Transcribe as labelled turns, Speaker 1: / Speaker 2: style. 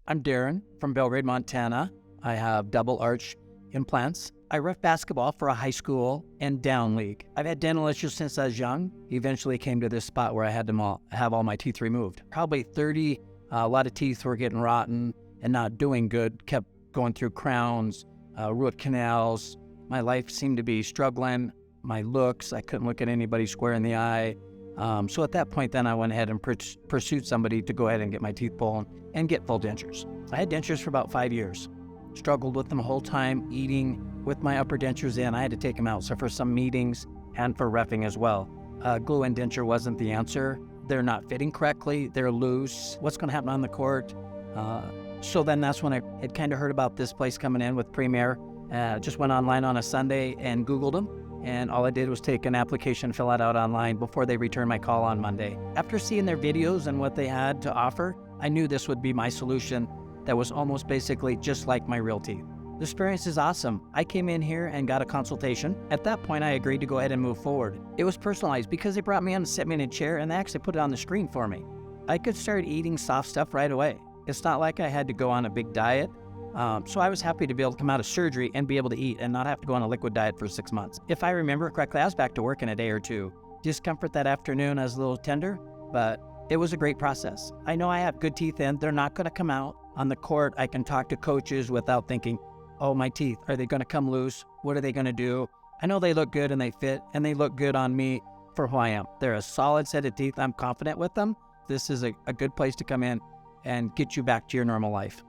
Speaker 1: I'm Darren from Belgrade, Montana. I have double arch implants. I ref basketball for a high school and down league. I've had dental issues since I was young. Eventually came to this spot where I had to have all my teeth removed. Probably 30, a lot of teeth were getting rotten and not doing good. Kept going through crowns, root canals. My life seemed to be struggling. My looks, I couldn't look at anybody square in the eye. So at that point then I went ahead and pursued somebody to go ahead and get my teeth pulled and get full dentures. I had dentures for about 5 years. Struggled with them the whole time, eating with my upper dentures in. I had to take them out. So for some meetings and for reffing as well. Glue and denture wasn't the answer. They're not fitting correctly. They're loose. What's going to happen on the court? So then that's when I had kind of heard about this place coming in with Premier. Just went online on a Sunday and Googled them. And all I did was take an application, fill it out online before they returned my call on Monday. After seeing their videos and what they had to offer, I knew this would be my solution that was almost basically just like my real teeth. The experience is awesome. I came in here and got a consultation. At that point, I agreed to go ahead and move forward. It was personalized because they brought me in and set me in a chair and they actually put it on the screen for me. I could start eating soft stuff right away. It's not like I had to go on a big diet. So I was happy to be able to come out of surgery and be able to eat and not have to go on a liquid diet for 6 months. If I remember correctly, I was back to work in a day or two. Discomfort that afternoon, I was a little tender, but it was a great process. I know I have good teeth in. They're not going to come out. On the court, I can talk to coaches without thinking, oh, my teeth, are they going to come loose? What are they going to do? I know they look good and they fit and they look good on me for who I am. They're a solid set of teeth. I'm confident with them. This is a good place to come in and get you back to your normal life.